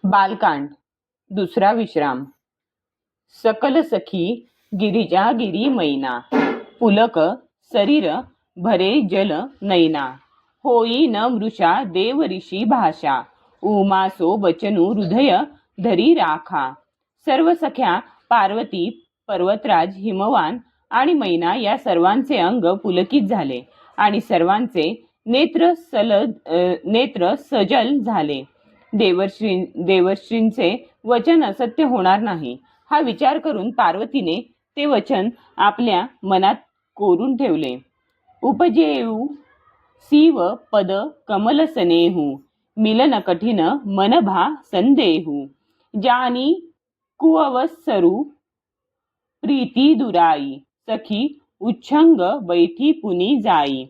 बालकांड दुसरा विश्राम. सकल सखी गिरिजा गिरी मैना, पुलक शरीर भरे जल नैना. होई न मृषा देव ऋषी भाषा, उमासो बचनु हृदय धरी राखा. सर्व सख्या पार्वती, पर्वतराज, हिमवान आणि मैना या सर्वांचे अंग पुलकित झाले आणि सर्वांचे नेत्र सजल झाले. देवर्षींचे वचन असत्य होणार नाही हा विचार करून पार्वतीने ते वचन आपल्या मनात कोरून ठेवले. उपजेऊ शिव पद कमल सनेहू, मिलन कठीण मनभा संदेहू. जानी कुअवसरू प्रीती दुराई, सखी उच्छंग बैठी पुनी जाई.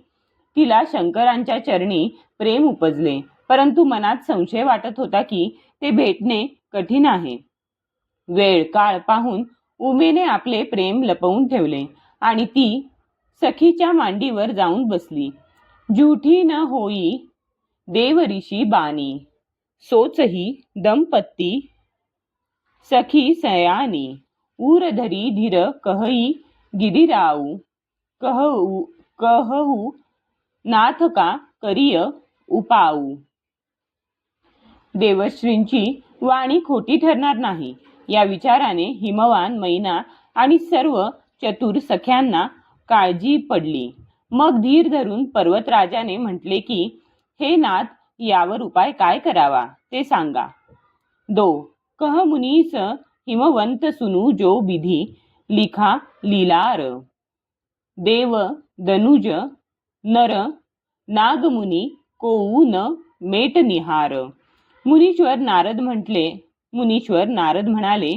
तिला शंकरांच्या चरणी प्रेम उपजले, परंतु मनात संशय वाटत होता की ते भेटणे कठीण आहे. वेळ काळ पाहून उमेने आपले प्रेम लपवून ठेवले आणि ती सखीच्या मांडीवर जाऊन बसली. जूठी न होई देव ऋषी बानी, सोचही दंपत्ती सखी सयानी. उर धरी धीर कहई गिरिराऊ, कहू नाथ का करिय उपाऊ. देवश्रींची वाणी खोटी ठरणार नाही या विचाराने हिमवान, मैना आणि सर्व चतुर सख्यांना काळजी पडली. मग धीर धरून पर्वतराजाने म्हटले की, हे नाथ, यावर उपाय काय करावा ते सांगा. दो कह मुनीस हिमवंत सुनू जो विधी, लिखा लीलार. देव दनुज नर नागमुनी कोऊ न मेट निहार. मुनीश्वर नारद म्हणाले,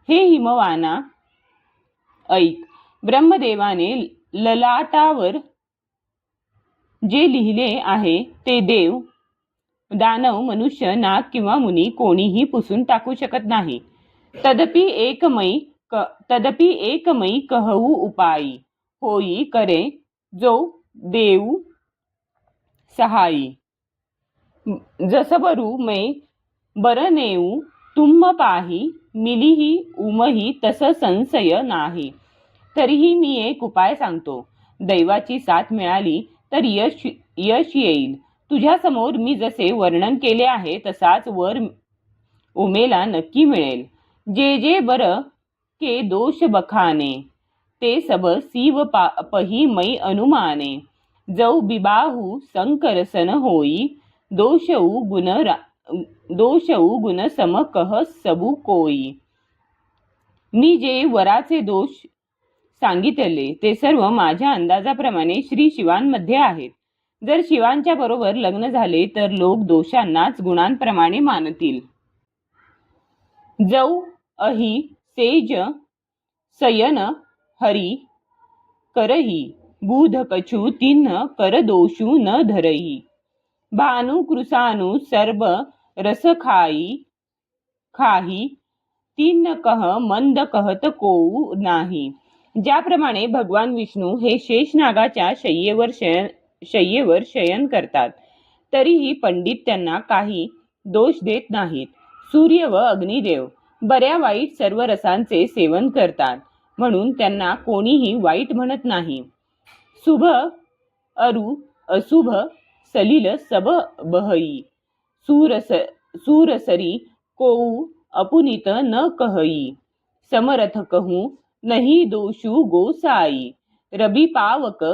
हे हिमवाना ऐक. ब्रह्मदेवाने ललाटावर जे लिहिले आहे ते देव, दानव, मनुष्य, नाग किंवा मुनी कोणीही पुसून टाकू शकत नाही. तदपि एकमई कहू उपाई, होई करे जो देऊ सहायी. जसबरू मै बरनेऊ तुम्ह पाही, मिलीही उमही तस संशय नाही. तरीही मी एक उपाय सांगतो. दैवाची साथ मिळाली तर यश येईल. तुझ्या समोर मी जसे वर्णन केले आहे तसाच वर उमेला नक्की मिळेल. जे जे बर के दोष बखाने, ते सब शिव पही मै अनुमाने. जौ बिबाहू शंकर सन होई, दोषऊ गुण सम कह सबू कोई. मी जे वराचे दोष सांगितले ते सर्व माझ्या अंदाजाप्रमाणे श्री शिवांमध्ये आहेत. जर शिवांच्या बरोबर लग्न झाले तर लोक दोषांनाच गुणांप्रमाणे मानतील. जौ अही सेज सयन हरी करही, बुध कछु तिन्ह कर दोषू न धरही. भानु कृसानु सर्व रस खाही, तिन्ह कह मंद कहत कोऊ नाही. ज्याप्रमाणे भगवान विष्णू हे शेषनागाच्या शय्येवर शयन करतात, तरीही पंडित त्यांना काही दोष देत नाहीत. सूर्य व अग्निदेव बऱ्या वाईट सर्व रसांचे सेवन करतात, म्हणून त्यांना कोणीही वाईट म्हणत नाही. शुभ अरु अशुभ सलिल सब बहई, सूरसरी कोऊ अपुनित न कहई. समरथ कहू नहीं दोषू गोसाई, रबी पावक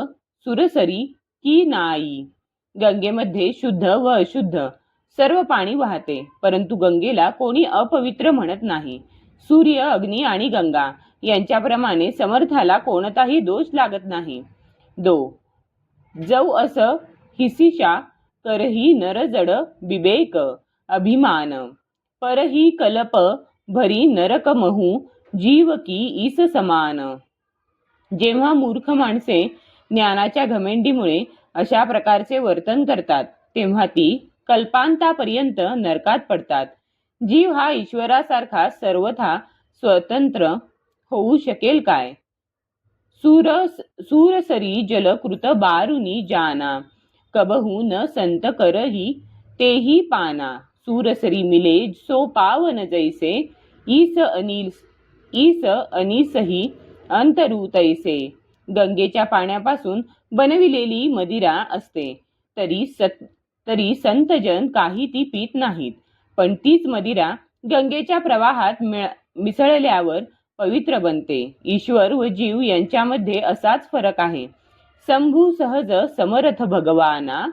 सुरसरी की नाई. गंगेमध्ये शुद्ध व अशुद्ध सर्व पाणी वाहते, परंतु गंगेला कोणी अपवित्र म्हणत नाही. सूर्य, अग्नी आणि गंगा यांच्याप्रमाणे समर्थाला कोणताही दोष लागत नाही. दो जौ अस हिसिशा करही नर जड विवेक अभिमान, परही कलप भरी नरक महू जीव की ईस समान. जेव्हा मूर्ख माणसे ज्ञानाच्या घमेंडीमुळे अशा प्रकारचे वर्तन करतात तेव्हा ती कल्पांतापर्यंत नरकात पडतात. जीव हा ईश्वरासारखा सर्वथा स्वतंत्र होऊ शकेल काय? सूरसरी जलकृत बारुनी जाना, कबहू न संत करही तेही पाना. सूरसरी मिले सो पावन जैसे, ईस अनिसही अंतरू तैसे. गंगेच्या पाण्यापासून बनविलेली मदिरा असते, तरी संतजन काही ती पित नाहीत. पण तीच मदिरा गंगेच्या प्रवाहात मिसळल्यावर पवित्र बनते. ईश्वर व जीव यांच्यामध्ये असाच फरक आहे. शंभू सहज समर्थ भगवाना,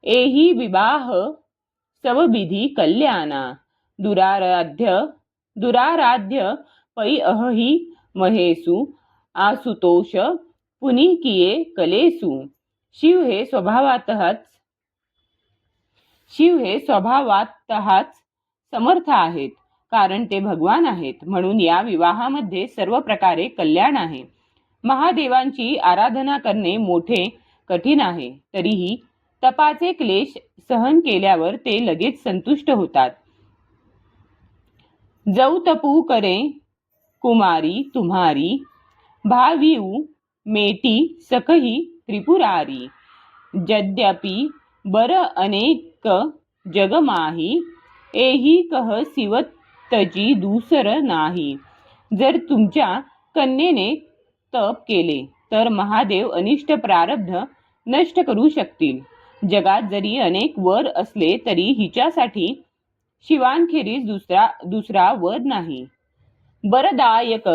एही विवाह सबविधी कल्याणा. दुराराध्य पै अहही महेसु, आसुतोष पुनिकिये कलेसु. शिव हे स्वभावातच समर्थ आहेत, कारण ते भगवान आहेत. म्हणून या विवाहामध्ये सर्व प्रकारे कल्याण आहे. महादेवांची आराधना करणे मोठे कठीण आहे, तरीही तपाचे क्लेश सहन केल्यावर ते लगेच संतुष्ट होतात. जौ तपू करे कुमारी तुम्हारी, भाविऊ मेटी सकही त्रिपुरारी. यद्यपि बर अनेक जग माही, एही कह शिव तजी दूसर नाही. जर तुमच्या कन्येने तप केले तर महादेव अनिष्ट प्रारब्ध नष्ट करू शकतील. जगात जरी अनेक वर असले तरी हिच्यासाठी शिवांखेरीज दुसरा वर नाही. बरदायक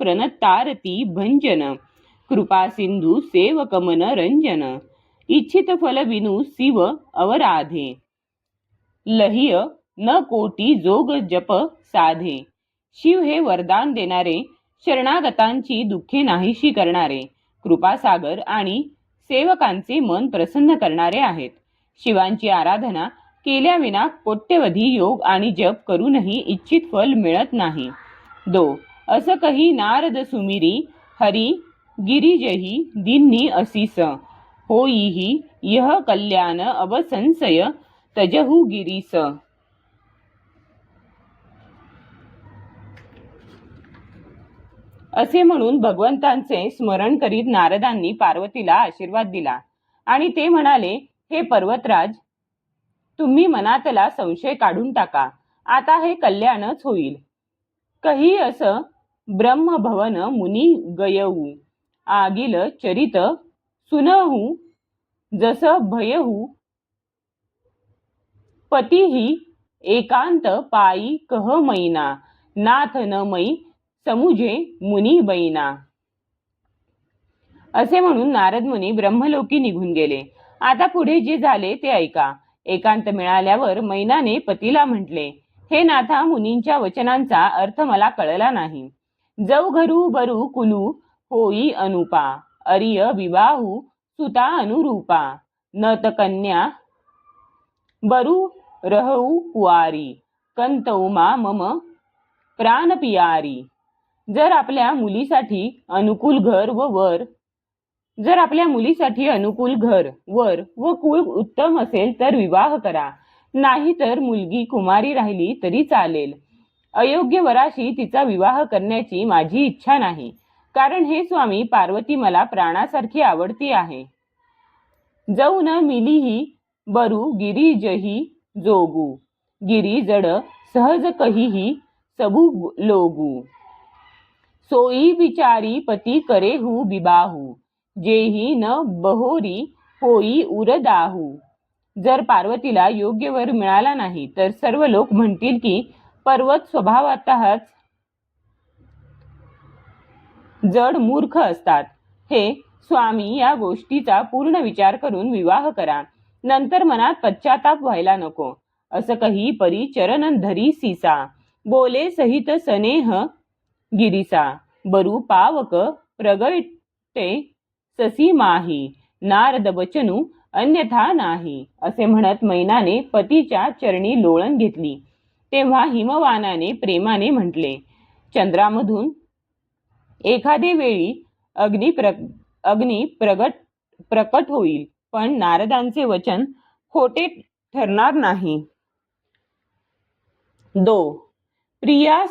प्रणतारती भंजन, कृपा सिंधू सेवक मन रंजन. इच्छित फल विनु शिव अवराधे, लह्य न कोटी जोग जप साधे. शिव हे वरदान देणारे, शरणागतांची दुःखे नाहीशी करणारे, कृपासागर आणि सेवकांचे मन प्रसन्न करणारे आहेत. शिवांची आराधना केल्याविना कोट्यवधी योग आणि जप करूनही इच्छित फल मिळत नाही. असं कही नारद सुमिरी, हरी गिरिजही दिन्ही असीस. होईही यह कल्याण अवसंशय, तजहु गिरीस. असे म्हणून भगवंतांचे स्मरण करीत नारदांनी पार्वतीला आशीर्वाद दिला आणि ते म्हणाले, हे पर्वतराज, तुम्ही मनातला संशय काढून टाका. आता हे कल्याणच होईल. कही असं ब्रह्मभवन मुनी गयहू, आगिल चरित सुनहू, जस भयहू पतीही एकांत पायी कह मैना. नाथ न मै समुझे मुनी बैना. असे म्हणून नारद मुनी ब्रह्मलोकी निघून गेले. आता पुढे जे झाले ते ऐका. एकांत मिळाल्यावर मैनाने पतीला म्हटले, हे नाथा, मुनींच्या वचनांचा अर्थ मला कळला नाही. जौ घरू बरू कुलू होई अनुपा, अरिय विवाहू सुता अनुरूपा. नत कन्या बरू रहू कुआरी, कंतौमा मम प्राण पियारी. जर आपल्या मुलीसाठी अनुकूल घर वर व कुळ उत्तम असेल तर विवाह करा, नाही तर मुलगी कुमारी राहिली तरी चालेल. अयोग्य वराशी तिचा विवाह करण्याची माझी इच्छा नाही, कारण हे स्वामी, पार्वती मला प्राणासारखी आवडती आहे. जौ न मिलीही बरू गिरिजही जोगू, गिरी जड सहज कहीही सबू लोगू. सोई विचारी पती करेहू विबाहू, जेही न बहोरी होई उरदाहू. जर पार्वतीला योग्य वर मिळाला नाही तर सर्व लोक म्हणतील की पर्वत स्वभावतःच जड मूर्ख असतात. हे स्वामी, या गोष्टीचा पूर्ण विचार करून विवाह करा, नंतर मनात पश्चाताप व्हायला नको. असं कही परी चरण धरी सीसा, बोले सहित सनेह गिरीसा. बरू पावक प्रगटे ससी माही, नारद वचनू अन्यथा नाही. असे म्हणत मैनाने पतीच्या चरणी लोळण घेतली. तेव्हा हिमवानाने प्रेमाने म्हटले, चंद्रामधून एखादे वेळी अग्नी प्रकट होईल, पण नारदांचे वचन खोटे ठरणार नाही. प्रिया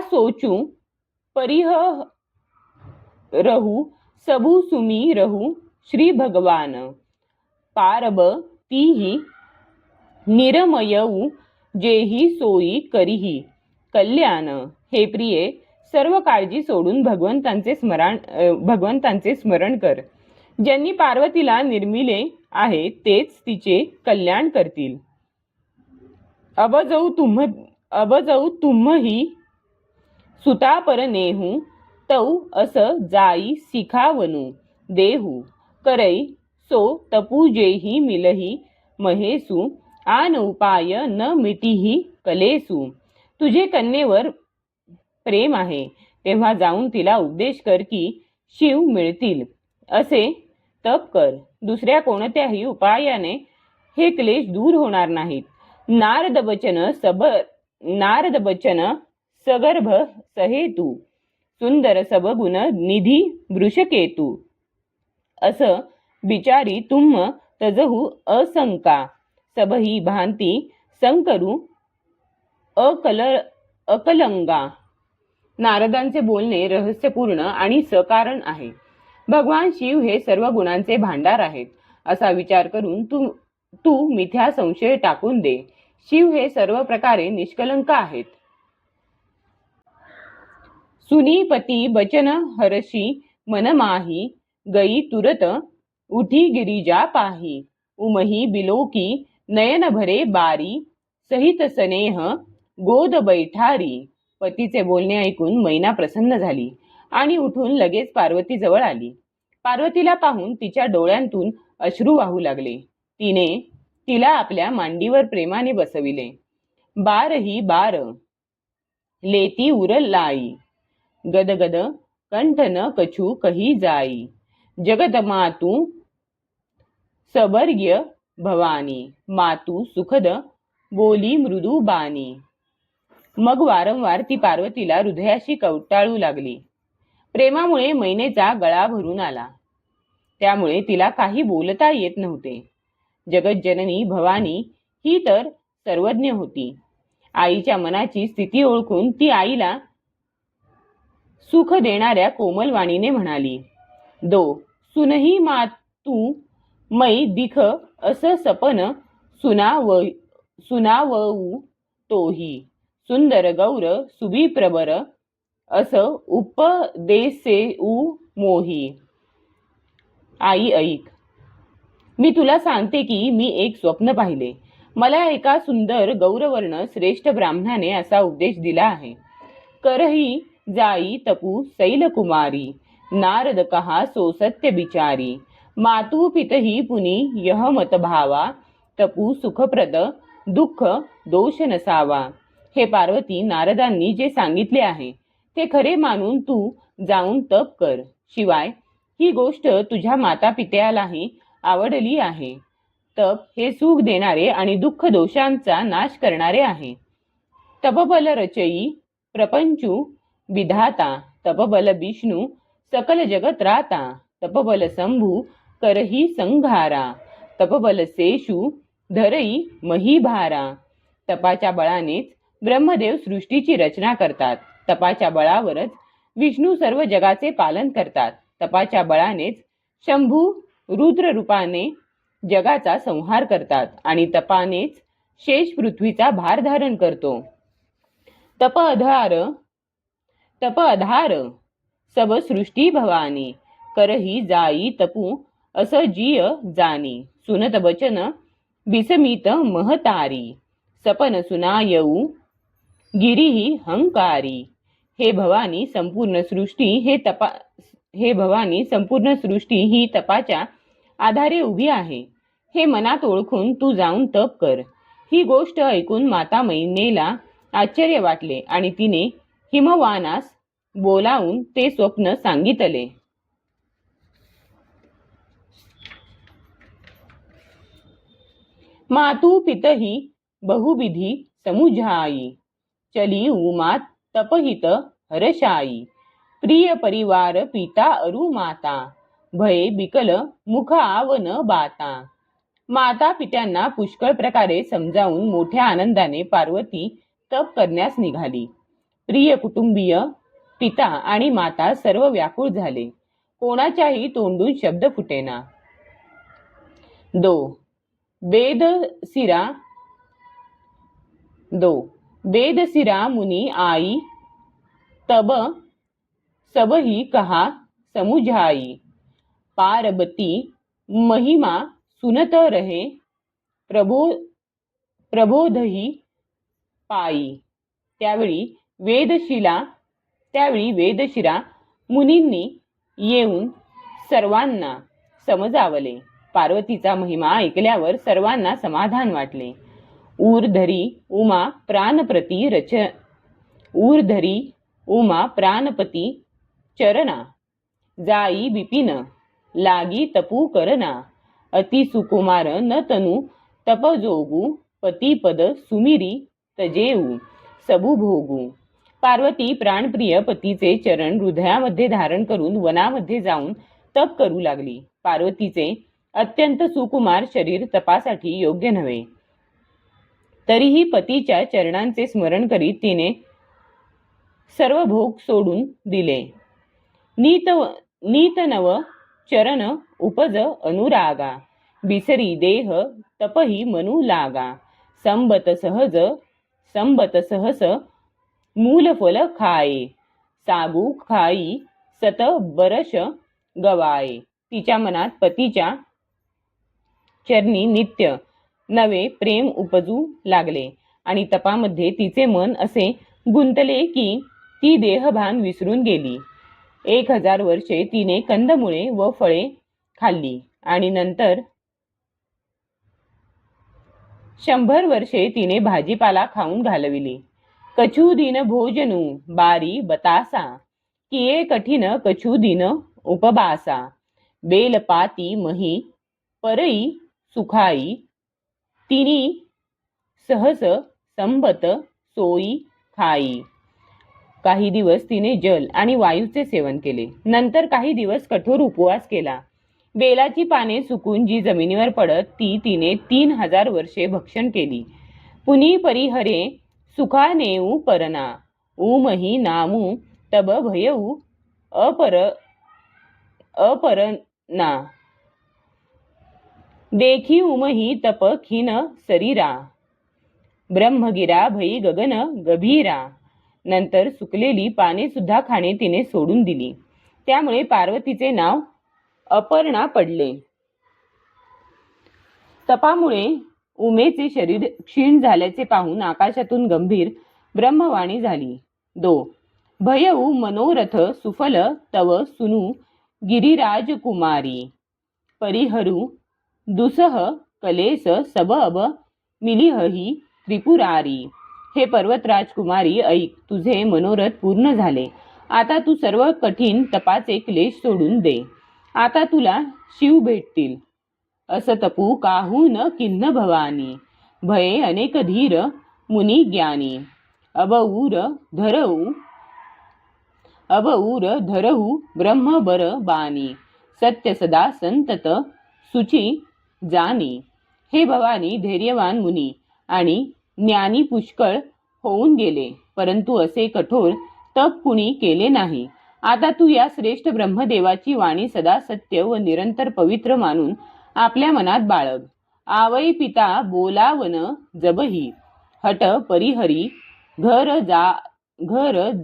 सोचू परिह रहू सबु सुमी रहू श्री भगवान, पारब तीही निरमयऊ, जेही सोयी करीही कल्याण. हे प्रिये, सर्व काळजी सोडून भगवंतांचे स्मरण कर. ज्यांनी पार्वतीला निर्मिले आहे तेच तिचे कल्याण करतील. अबजऊ तुम्ही सुतापर नेहू, तौ अस जाई शिखावनू देहू. करई सो तपू जेही मिलही महेसू, आन उपाय न मिटीही कलेसू. तुझे कन्येवर प्रेम आहे तेव्हा जाऊन तिला उपदेश कर की शिव मिळतील असे तप कर. दुसऱ्या कोणत्याही उपायाने हे क्लेश दूर होणार नाहीत. नारद बचन सगर्भ सहेतू, सुंदर सबगुण निधी वृषकेतू. असं बिचारी तुम्ह तजहू असंका, सबही भांती संकरू अकलंगा. नारदांचे बोलणे रहस्यपूर्ण आणि सकारण आहे. भगवान शिव हे सर्व गुणांचे भांडार आहेत असा विचार करून तू मिथ्या संशय टाकून दे. शिव हे सर्व प्रकारे निष्कलंक आहेत. सुनीपती बचन हरशी मनमाही, गई तुरत उठी गिरिजा पाही. उमही बिलोकी नयन भरे बारी, सहित स्नेह गोद बैठारी. पतीचे बोलणे ऐकून मैना प्रसन्न झाली आणि उठून लगेच पार्वती जवळ आली. पार्वतीला पाहून तिच्या डोळ्यांतून अश्रू वाहू लागले. तिने तिला आपल्या मांडीवर प्रेमाने बसविले. बारही बार लेती उरलाई, गदगद कंठ न कछू कही जाई. जगत मातू सबर्य भवानी, मातू सुखद बोली मृदू बानी. मग वारंवार ती पार्वतीला हृदयाशी कवटाळू लागली. प्रेमामुळे मैनेचा गळा भरून आला. त्यामुळे तिला काही बोलता येत नव्हते. जगज्जननी भवानी ही तर सर्वज्ञ होती. आईच्या मनाची स्थिती ओळखून ती आईला सुख देणाऱ्या कोमल वाणीने म्हणाली, दो सुनही मातू मै दिख अस सपन, सुनावऊ तोही. सुंदर गौर सुभिप्रबर, अस उपदेसेऊ मोही. आई ऐक, मी तुला सांगते की मी एक स्वप्न पाहिले. मला एका सुंदर गौरवर्ण श्रेष्ठ ब्राह्मणाने असा उपदेश दिला आहे. करही जाई तपू शैलकुमारी, नारद कहा सो सत्य बिचारी. मातू पितही पुनी यह मत भावा, तपू सुखप्रद दुःख दोष नसावा. हे पार्वती, नारदांनी जे सांगितले आहे ते खरे मानून तू जाऊन तप कर. शिवाय ही गोष्ट तुझ्या माता पित्यालाही आवडली आहे. तप हे सुख देणारे आणि दुःख दोषांचा नाश करणारे आहे. तपबल रचई प्रपंचू विधाता, तपबल विष्णू सकल जगत राता. तपबल शंभू करही संघारा, तपबल शेषू धरई महीभारा. तपाच्या बळानेच ब्रह्मदेव सृष्टीची रचना करतात. तपाच्या बळावरच विष्णू सर्व जगाचे पालन करतात. तपाच्या बळानेच शंभू रुद्र रूपाने जगाचा संहार करतात आणि तपानेच शेष पृथ्वीचा भार धारण करतो. तप अधार सब सृष्टी भवानी, करही जाई तपू अस जिय जानी. सुनत बचन बिसमित महतारी, सपन सुनायऊ गिरीही हंकारी. हे भवानी, संपूर्ण सृष्टी ही तपाच्या आधारे उभी आहे. हे मनात ओळखून तू जाऊन तप कर. ही गोष्ट ऐकून माता मैनेला आश्चर्य वाटले आणि तिने हिमवानास बोलावून ते स्वप्न सांगितले. मातू पितही बहुविधी समुझाई, चली उमात तपहित हरशाई. प्रिय परिवार पिता अरु माता, भये बिकल मुख आवन बाता. माता पित्यांना पुष्कळ प्रकारे समजावून मोठ्या आनंदाने पार्वती तप करण्यास निघाली. प्रिय कुटुंबीय पिता आणि माता सर्व व्याकुळ झाले. कोणाच्याही तोंडून शब्द फुटेना. दो वेद सिरा मुनी आई, तब सब ही कहा समुझाई. पार्वती महिमा सुनत रहे, प्रबोधही पायी. त्यावेळी वेदशिरा मुनींनी येऊन सर्वांना समजावले. पार्वतीचा महिमा ऐकल्यावर सर्वांना समाधान वाटले. ऊर्धरी उमा प्राणपती चरणा, जाई बिपिन लागी तपू करना. अति सुकुमार न तनु तपजोगू, पतिपद सुमिरी तजेऊ सबू भोगू. पार्वती प्राणप्रिय पतीचे चरण हृदयामध्ये धारण करून वनामध्ये जाऊन तप करू लागली. पार्वतीचे अत्यंत सुकुमार शरीर तपासाठी योग्य नव्हे, तरीही पतीच्या चरणांचे स्मरण करीत तिने सर्व भोग सोडून दिले. नीत नव चरण उपज अनुरागा, बिसरी देह तपही मनू लागा. संबत सहस मूल फल खाये, सागू खाई सत बरश गवाये. तिच्या मनात पतीच्या चरणी नित्य नवे प्रेम उपजू लागले आणि तपामध्ये तिचे मन असे गुंतले की ती देहभान विसरून गेली. 1000 वर्षे तिने कंदमुळे व फळे खाल्ली आणि नंतर 100 वर्षे तिने भाजीपाला खाऊन घालविली. कछु दिन भोजनू बारी बतासा, किये कठीण कछु दिन उपबासा. बेलपाती मही परई सुखाई, तिनी सहस संबत सोई खाई. काही दिवस तिने जल आणि वायूचे सेवन केले. नंतर काही दिवस कठोर उपवास केला. बेलाची पाने सुकून जी जमिनीवर पडत तिने 3000 वर्षे भक्षण केली. पुनी परिहरे सुखानेऊ परना, उमही नामू तब भयऊ अपरना. देखी उमही तप खिन शरीरा, ब्रह्मगिरा भई गगन गभीरा. नंतर सुकलेली पाने सुद्धा खाणे तिने सोडून दिली. त्यामुळे पार्वतीचे नाव अपर्णा पडले. तपामुळे उमेचे शरीर क्षीण झाल्याचे पाहून आकाशातून गंभीर ब्रह्मवाणी झाली. भयऊ मनोरथ सुफल तव सुनू गिरिराजकुमारी, परिहरू दुसह कलेस सब अब मिलिहही त्रिपुरारी. हे पर्वतराज कुमारी, ऐक, तुझे मनोरथ पूर्ण झाले. आता तू सर्व कठीण तपाचे क्लेश सोडून दे. आता तुला शिव भेटतील. अस तपू काहू न किन्न भवानी, भये अनेक धीर मुनी ज्ञानी. अबऊर धरऊ ब्रह्म बर बानी, सत्य सदा संतत सुची जानी. हे भवानी, धैर्यवान मुनी आणि ज्ञानी पुष्कळ होऊन गेले, परंतु असे कठोर तप कुणी केले नाही. आता तू या श्रेष्ठ ब्रह्मदेवाची वाणी सदा सत्य व निरंतर पवित्र मानून आपल्या मनात बाळग. आवई पिता बोलावन जबही, हट परिहरी घर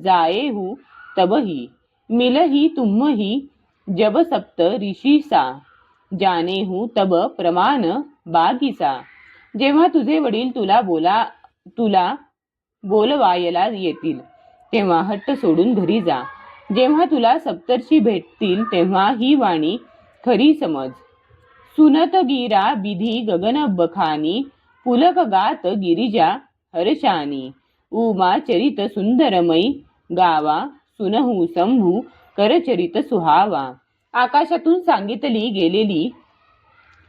जाएहू तबही. मिलही तुम्ही जब सप्त ऋषीसा, जानेहू तब प्रमाण बागीसा. जेव्हा तुझे वडील तुला बोलवायला येतील तेव्हा हट्ट सोडून घरी जा. जेव्हा तुला सप्तर्षी भेटतील तेव्हा ही वाणी खरी समज. सुनत गिरा बिधी गगन बखानी, पुलक गात गिरिजा हर्षानी. उमा चरित सुंदरमयी गावा, सुनहू शंभू करचरित सुहावा. आकाशातून सांगितली गेलेली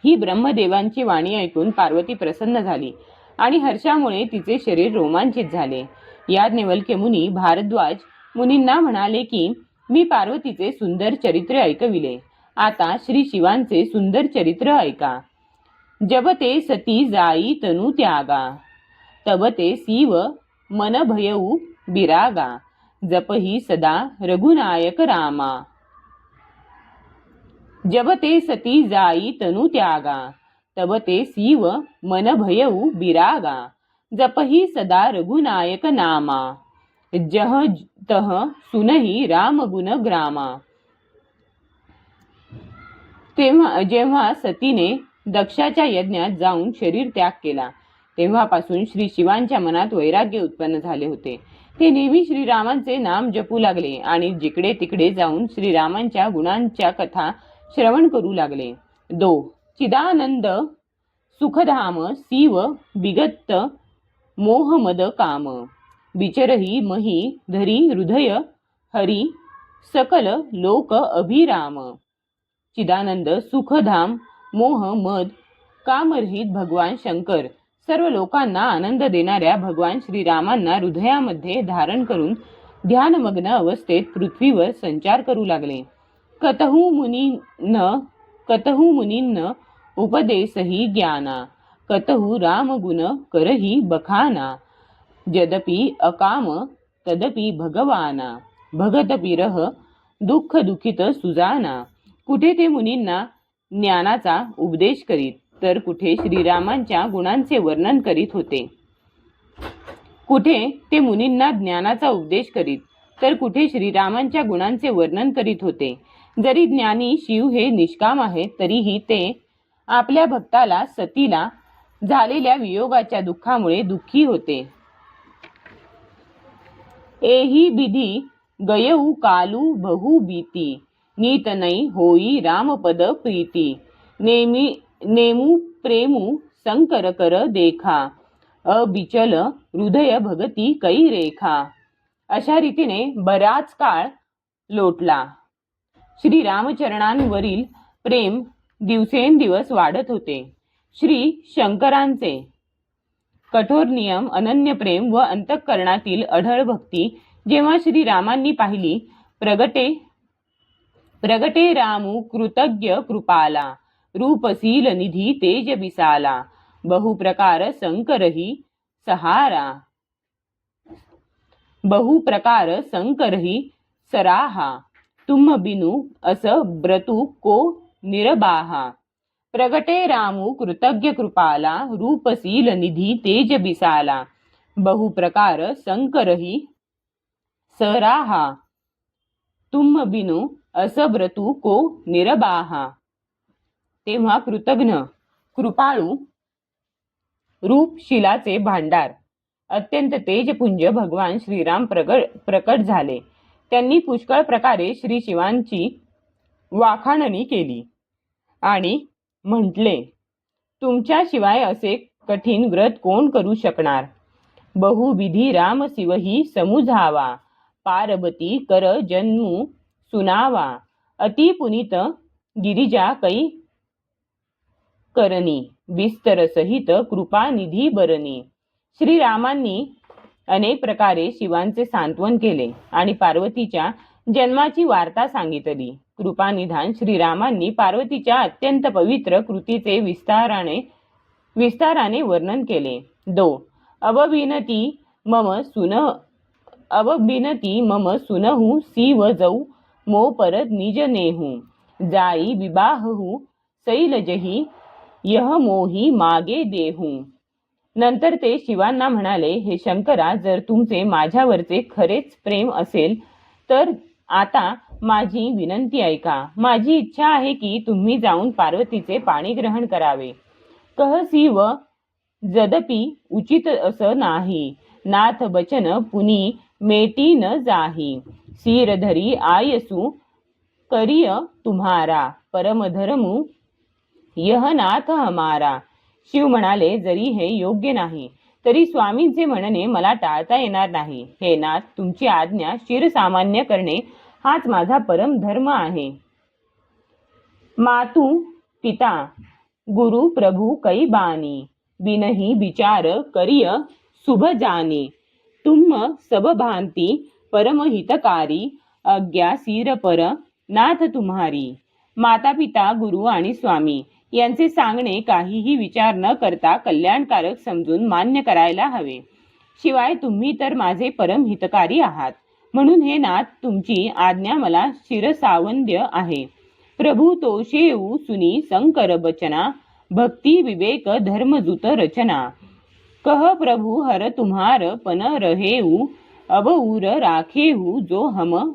ही ब्रह्मदेवांची वाणी ऐकून पार्वती प्रसन्न झाली आणि हर्षामुळे तिचे शरीर रोमांचित झाले. याज्ञवल्क्य मुनी भारद्वाज मुनींना म्हणाले की मी पार्वतीचे सुंदर चरित्र ऐकविले. आता श्री शिवांचे सुंदर चरित्र ऐका. जब ते सती जाई तनु त्यागा, तब ते शिव मन भयऊ बिरागा. जपही सदा रघुनायक रामा. जब ते सती जाई तनु त्यागा, तब ते सीव मन भयऊ बिरागा, जपही सदा रघुनायक नामा, जह तह सुनही राम गुण ग्रामा. तेव्हा जेव्हा सतीने दक्षाच्या यज्ञात जाऊन शरीर त्याग केला, तेव्हापासून श्री शिवांच्या मनात वैराग्य उत्पन्न झाले होते. ते नेहमी श्रीरामांचे नाम जपू लागले आणि जिकडे तिकडे जाऊन श्रीरामांच्या गुणांच्या कथा श्रवण करू लागले. 2. चिदानंद सुखधाम सीव बिगत मोहमद काम, बिचरही मही धरी हृदय हरी सकल लोक अभिराम. चिदानंद सुखधाम मोह मद कामरहित भगवान शंकर सर्व लोकांना आनंद देणाऱ्या भगवान श्रीरामांना हृदयामध्ये धारण करून ध्यानमग्न अवस्थेत पृथ्वीवर संचार करू लागले. कतहु मुनीन उपदेशही ज्ञाना, कतहु रामगुण करही बखाना, यद्यपि अकाम तदपि भगवाना, भगत बिरह दुःख दुखित सुजाना. कुठे ते मुनींना ज्ञानाचा उपदेश करीत, तर कुठे श्रीरामांच्या गुणांचे वर्णन करीत होते. कुठे ते मुनींना ज्ञानाचा उपदेश करीत, तर कुठे श्रीरामांच्या गुणांचे वर्णन करीत होते. जरी ज्ञानी शिव हे निष्काम आहेत, तरीही ते आपल्या भक्ताला सतीला झालेल्या वियोगाच्या दुःखामुळे दुःखी होते. एही विधी गयऊ कालू बहु बीती, नीत नाही होई रामपद प्रीती, नेमू प्रेमू संकर कर देखा, अबिचल हृदय भगती कै रेखा. अशा रीतीने बराच काळ लोटला. श्री रामचरणांवरील प्रेम दिवसेंदिवस वाढत होते. श्री शंकरांचे कठोर नियम, अनन्य प्रेम व अंतःकरणातील अढळ भक्ती जेव्हा श्रीरामांनी पाहिली, प्रगटे रामू कृतज्ञ कृपाला, रूपशील निधी तेज बिसाला, बहुप्रकार संकरही सहारा, बहुप्रकार संकरही सराहा, तुम बिनु अस ब्रतु को निरबाहा. प्रगटे रामू कृतज्ञ कृपाला, रूपशील निधी तेज बिसाला, बहुप्रकार संकरही सराहा, तुम बिनु असब्रतु को निरबाहा. तेव्हा कृतज्ञ कृपाळू रूपशिलाचे भांडार अत्यंत तेजपुंज भगवान श्रीराम प्रकट झाले. त्यांनी पुष्कळ प्रकारे श्री शिवांची वाखाणणी केली आणि म्हटले, तुमच्याशिवाय असे कठीण व्रत कोण करू शकणार. बहुविधी राम शिवही समुझावा, पार्वती कर जन्मू सुनावा, अति पुनीत गिरिजा कै करणी, विस्तर सहित कृपा निधी बरणी. श्रीरामांनी अनेक प्रकारे शिवांचे सांत्वन केले आणि पार्वतीच्या जन्माची वार्ता सांगितली. कृपानिधान श्रीरामांनी पार्वतीच्या अत्यंत पवित्र कृतीचे विस्ताराने वर्णन केले. 2. अवबिनती मम सुनहु सीव जाऊ मो परत निज नेहू, जाई विबाहहु शैलजही यह मोही मागे देहू. नंतर ते शिवांना म्हणाले, हे शंकरा, जर तुमचे माझ्यावरचे खरेच प्रेम असेल तर आता माझी विनंती ऐका. माझी इच्छा आहे की तुम्ही जाऊन पार्वतीचे पाणी ग्रहण करावे. कहसी व जदपि उचित असं नाही, नाथ बचन पुनी मेटी न जाही, सिरधरी आयसू करिय तुम्हारा, परमधर्मू यह नाथ हमारा. शिव म्हणाले, जरी हे योग्य नाही तरी स्वामींचे म्हणणे मला टाळता येणार नाही. हे नाथ, तुमची आज्ञा शिरसामान्य करणे हाच माझा परम धर्म आहे. मातु पिता गुरु प्रभु कै बानी, बिनही विचार करिय शुभ जानी, तुम सब भांति परम हितकारी, आज्ञा सिर पर नाथ तुम्हारी. माता पिता गुरु आणि स्वामी यांचे सांगणे काहीही विचार न करता कल्याणकारक समजून मान्य करायला हवे. शिवाय तुम्ही तर माझे परम हितकारी आहात. म्हणून हे नाथ, तुमची आज्ञा मला शिरसावंद्य आहे. प्रभु तोषेऊ सुनी शंकर बचना, भक्ति विवेक धर्मजुत रचना। कह प्रभु हर तुम्हार पन रहेऊ, अब उर राखेऊ जो हम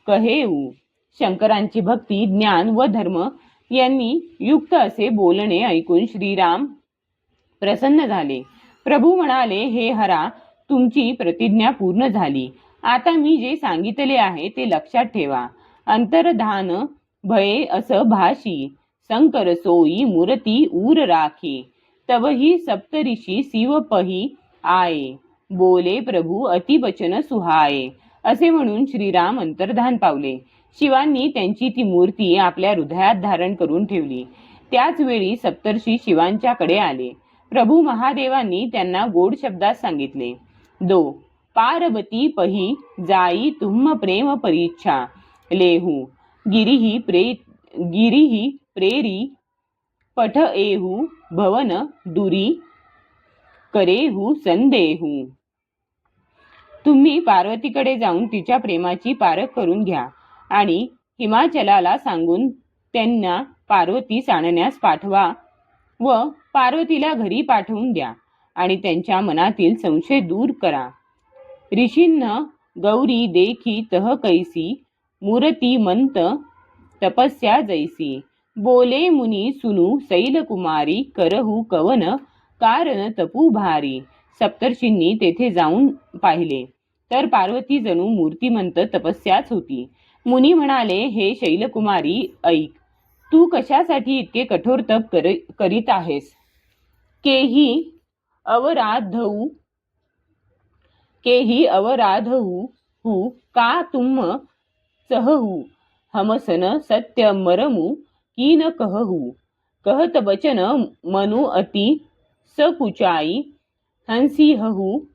कहेऊ। शंकरांची भक्ती ज्ञान व धर्म यांनी युक्त असे बोलणे ऐकून श्रीराम प्रसन्न झाले. प्रभू म्हणाले, हे हरा, तुमची प्रतिज्ञा पूर्ण झाली. आता मी जे सांगितले आहे ते लक्षात ठेवा. अंतर्धान भये असं भाशी, शंकर सोई मूर्ती उर राखे. तवही सप्तऋषी शिव पही आये, बोले प्रभू अतिवचन सुहाये. असे म्हणून श्रीराम अंतर्धान पावले. शिवांनी त्यांची ती मूर्ती आपल्या हृदयात धारण करून ठेवली. त्याच वेळी सप्तर्षी शिवांच्याकडे आले. प्रभू महादेवांनी त्यांना गोड शब्दात सांगितले, दो पार्वती पही जाई तुम्ह प्रेम परीच्छा लेहू, गिरिही प्रेरी पठ एहू भवन दुरी करेहू संदेहू. तुम्ही पार्वतीकडे जाऊन तिच्या प्रेमाची पारख करून घ्या आणि हिमाचलाला सांगून त्यांना पार्वतीस आणण्यास पाठवा व पार्वतीला घरी पाठवून द्या आणि त्यांच्या मनातील संशय दूर करा. ऋषींना गौरी देखी तह कैसी, मूर्ती मंत तपस्या जैसी. बोले मुनी सुनू शैलकुमारी, करहू कवन कारण तपू भारी. सप्तर्षींनी तेथे जाऊन पाहिले तर पार्वती जणू मूर्तिमंत तपस्याच होती. मुनी म्हणाले, हे शैलकुमारी ऐक, तू कशासाठी इतके कठोर तप करीत आहेस. केही अवराधहू का तुम सहहू, हमसन सत्य मरमू की न कहू. कहत बचन मनु अति सकुचाई, हंसी हहू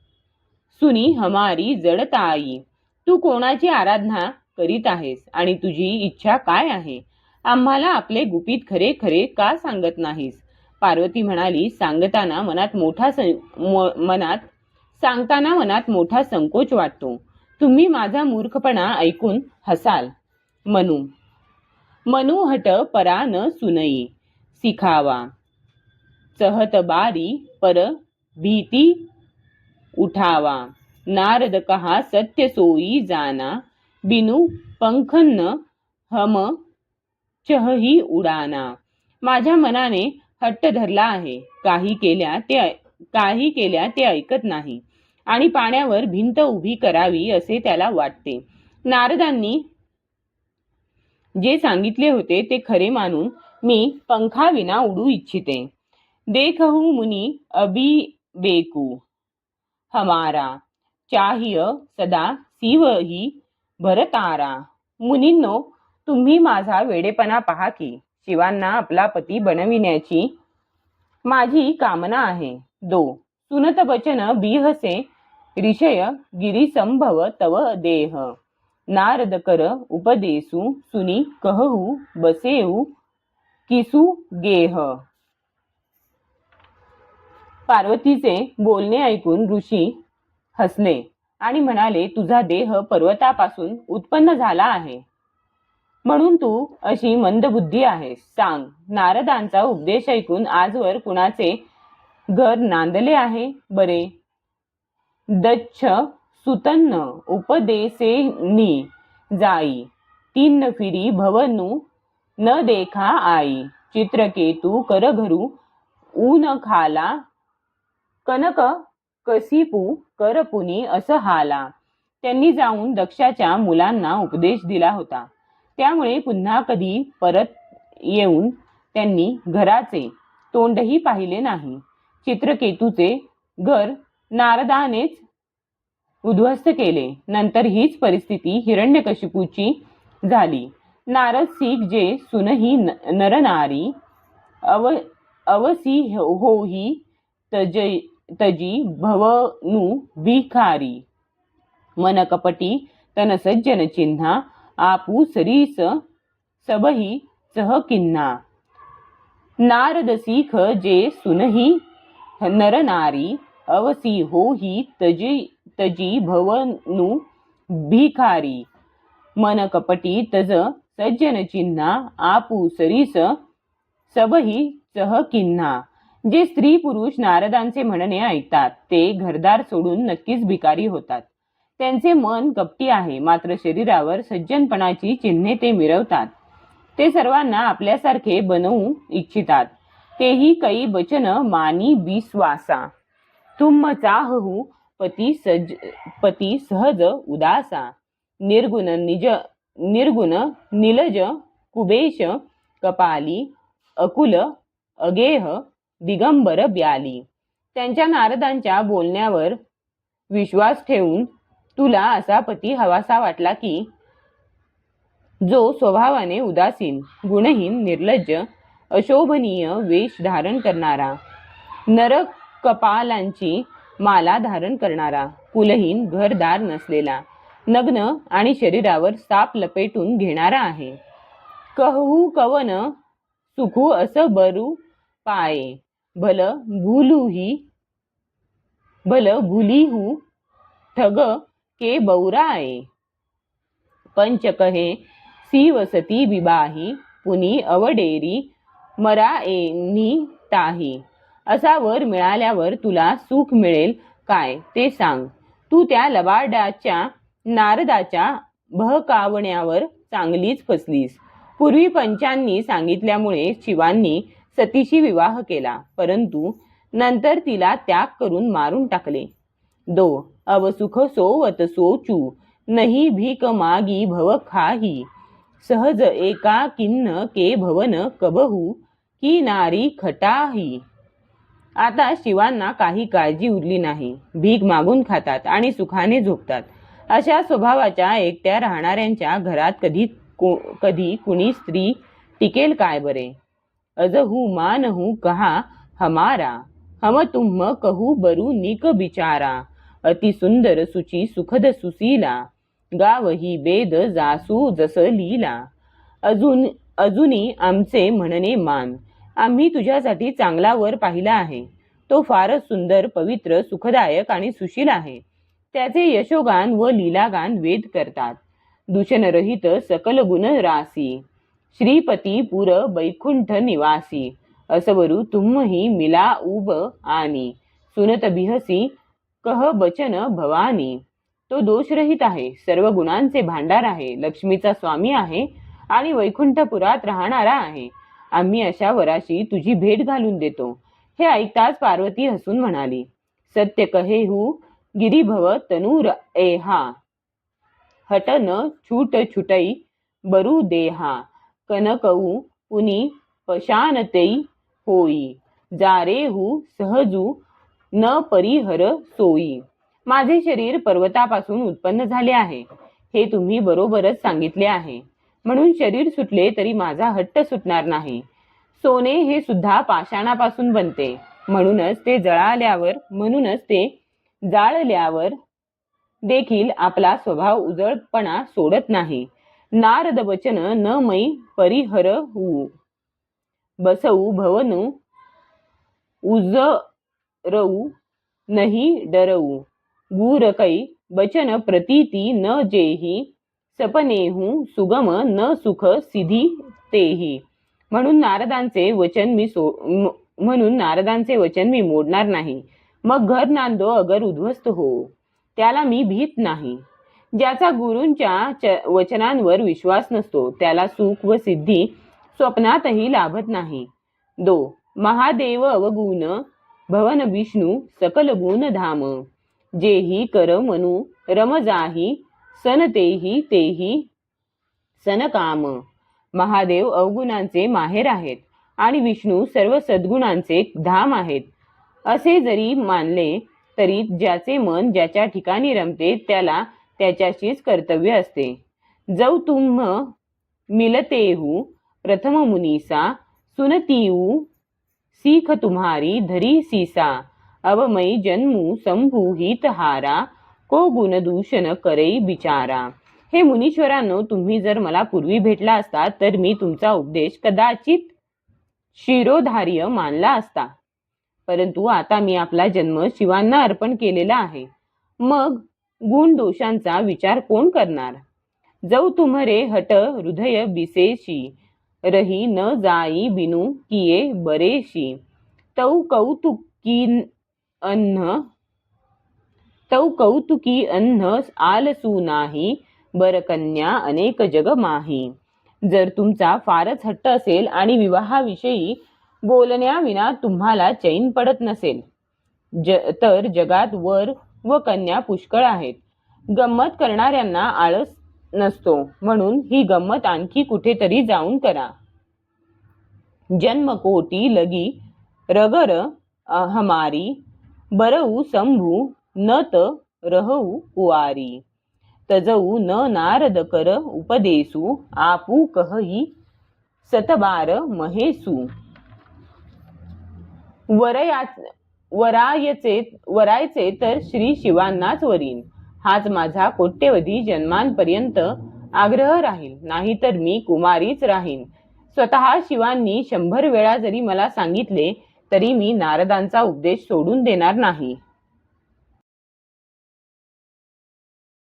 सुनी हमारी जडताई. तू कोणाची आराधना करीत आहेस आणि तुझी इच्छा काय आहे. आम्हाला आपले गुपित खरे खरे का सांगत नाहीस. पार्वती म्हणाली, सांगताना मनात मोठा संकोच वाटतो. तुम्ही माझा मूर्खपणा ऐकून हसाल. मनु हट परा न सुनई, सिखावा चहत बारी पर भीती उठावा. नारद कहा सत्य सोई जाना, बिनु पंखन हम चहही उडाना. माझ्या मनाने हट्ट धरला आहे. काही केल्या ते ऐकत नाही आणि पाण्यावर भिंत उभी करावी असे त्याला वाटते. नारदांनी जे सांगितले होते ते खरे मानून मी पंखाविना उडू इच्छिते. देखहू मुनी अभिबेकू हमारा, चाहिय सदा शिव ही भरतारा. मुनींनो, तुम्ही माझा वेडेपणा पहा की शिवांना आपला पती बनविण्याची माझी कामना आहे. दो सुनत बचन बिहसे, ऋषय गिरी संभव तव देह. नारद कर उपदेसू, सुनी कहू बसेऊ किसू गेह. पार्वतीचे बोलणे ऐकून ऋषी हसले आणि म्हणाले, तुझा देह पर्वतापासून उत्पन्न झाला आहे म्हणून तू अशी मंदबुद्धी आहेस. सांग, नारदांचा उपदेश ऐकून आजवर कुणाचे घर नांदले आहे बरे. दच्छ सुतन्न उपदेसेनी जाई, तीन फिरी भवनु न देखा आई. चित्रकेतू कर घरू ऊन खाला, कनक कसिपू कर पुनी असं हाला. त्यांनी जाऊन दक्षाच्या मुलांना उपदेश दिला होता. त्यामुळे पुन्हा कधी परत येऊन त्यांनी घराचे तोंडही पाहिले नाही. चित्रकेतूचे घर नारदानेच उद्ध्वस्त केले. नंतर हीच परिस्थिती हिरण्यकशिपूची झाली. नारद सीख जे सुनही नरनारी, अवसी होही तजी भवनु भिखारी. मन कपटी तन सज्जन चिन्हा, आपू सरीस सबही सह किन्हा. नारद सीख जे सुनही नरनारी, अवसी होही तजी भवनु भिखारी. मन कपटी तज सज्जन चिन्हा आपू सरीस सबही चह किन्हा. जे स्त्री पुरुष नारदांचे म्हणणे ऐकतात ते घरदार सोडून नक्कीच भिकारी होतात. त्यांचे मन कपटी आहे, मात्र शरीरावर सज्जनपणाची चिन्हे ते मिरवतात. ते सर्वांना आपल्यासारखे बनवू इच्छितात, तेही कै बचन मानी विश्वासा. तुम चाहू पती सहज उदासा. निर्गुण निलज कुबेश कपाली अकुल अगेह दिगंबर ब्याली. त्यांच्या नारदांच्या बोलण्यावर विश्वास ठेवून तुला असा पती हवासा वाटला की जो स्वभावाने उदासीन, गुणहीन, निर्लज्ज, अशोभनीय वेश धारण करणारा, नरक कपालांची माला धारण करणारा, कुलहीन, घरदार नसलेला, नग्न आणि शरीरावर साप लपेटून घेणारा आहे. कहू कवन सुखू असं बरू पाये. भल भुलीहू ठग के बौराये. पंच कहे सी वसती विबाही. पुनी अवडेरी मराएनी ताही. असा वर मिळाल्यावर तुला सुख मिळेल काय ते सांग. तू त्या लबाडाच्या नारदाच्या बहकावण्यावर चांगलीच फसलीस. पूर्वी पंचांनी सांगितल्यामुळे शिवांनी सतीशी विवाह केला, परंतु नंतर तिला त्याग करून मारून टाकले. दो अवसुख सोवत सोचू नहीं भीक मागी भव खाही. सहज एका किन्न के भवन कबहू की नारी खटाही. आता शिवांना काही काळजी उरली नाही. भीक मागून खातात आणि सुखाने झोपतात. अशा स्वभावाच्या एकट्या राहणाऱ्यांच्या घरात कधी कुणी स्त्री टिकेल काय बरे. अजहू मानहू कहा हमारा. हम तुम्ह कहू बरू निक बिचारा. अति सुंदर सुची सुखद सुशीला. गावही वेद जासू जस लीला. अजूनी आमचे म्हणणे मान. आम्ही तुझ्यासाठी चांगला वर पाहिला आहे. तो फारच सुंदर, पवित्र, सुखदायक आणि सुशील आहे. त्याचे यशोगान व लीलागान वेद करतात. दूषणरहित सकल गुण रासी. श्रीपती पुर बैकुंठ निवासी. असवरू तुम्ही मिला उब आनी. सुनत बिहसी कह बचन भवानी. तो दोषरहित आहे, सर्व गुणांचे भांडार आहे, लक्ष्मीचा स्वामी आहे आणि वैकुंठपुरात राहणारा आहे. आम्ही अशा वराशी तुझी भेट घालून देतो. हे ऐकताच पार्वती हसून म्हणाली, सत्य कहेहू गिरिभव तनूर एहा. हट न छूट छुटई बरू देहा. कनकऊ पुनी पशानतई होई. जारेहू सहजू न परिहर सोई. माझे शरीर पर्वतापासून उत्पन्न झाले आहे, हे तुम्ही बरोबरच सांगितले आहे. म्हणून शरीर सुटले तरी माझा हट्ट सुटणार नाही. सोने हे सुद्धा पाषाणापासून बनते, म्हणूनच ते जाळल्यावर देखील आपला स्वभाव उजळपणा सोडत नाही. नारद वचन न मै परिहरवू. बसवू भवनु उजरवू नहीं डरवू. गूरकै बचन प्रतीती न जेही. सपनेहू सुगम न सुख सिधी तेही. म्हणून नारदांचे वचन मी मोडणार नाही. मग घर नांदो अगर उद्ध्वस्त हो, त्याला मी भीत नाही. ज्याचा गुरूंच्या वचनांवर विश्वास नसतो त्याला सुख व सिद्धी स्वप्नातही लाभत नाही. दो महादेव अवगुण भवन विष्णू सकल गुण धाम. जेही कर मनू रमजाही सनतेही तेही सनकाम. महादेव अवगुणांचे माहेर आहेत आणि विष्णू सर्व सद्गुणांचे धाम आहेत. असे जरी मानले तरी ज्याचे मन ज्याच्या ठिकाणी रमते त्याला त्याच्याशीच कर्तव्य असते. जौ तुम मिलतेहू प्रथम मुनीसा. सुनतीऊ सीख तुम्हारी धरी सीसा. अवमयी जन्मू संभू हितहारा. को गुणदूषण करई बिचारा. हे मुनीश्वरांनो, तुम्ही जर मला पूर्वी भेटला असता तर मी तुमचा उपदेश कदाचित शिरोधार्य मानला असता, परंतु आता मी आपला जन्म शिवांना अर्पण केलेला आहे. मग गुण दोषांचा विचार कोण करणार. जौ तुम्हरे हट हृदय बिसेशी, रही न जाई बिनु किये बरेशी, तौ कौतुकी अन्न आलसू नाही, बरकन्या अनेक जग माही. जर तुमचा फारच हट्ट असेल आणि विवाहाविषयी बोलण्याविना तुम्हाला चैन पडत नसेल, तर जगात वर व कन्या पुष्कळ आहेत. गंमत करणाऱ्यांना आळस नसतो, म्हणून ही गंमत आणखी कुठेतरी जाऊन करा. जन्म कोटी लगी रगर हमारी, बरऊ संभू न त रहू कुआरी, तजऊ न नारद कर उपदेसू, आपू कहई सतबार महेसू. वरायचे तर श्री शिवांनाच वरीन, हाच माझा कोट्यवधी जन्मांपर्यंत आग्रह राहील, नाहीतर मी कुमारीच राहीन. स्वतः शिवांनी 100 वेळा जरी मला सांगितले तरी मी नारदांचा उपदेश सोडून देणार नाही.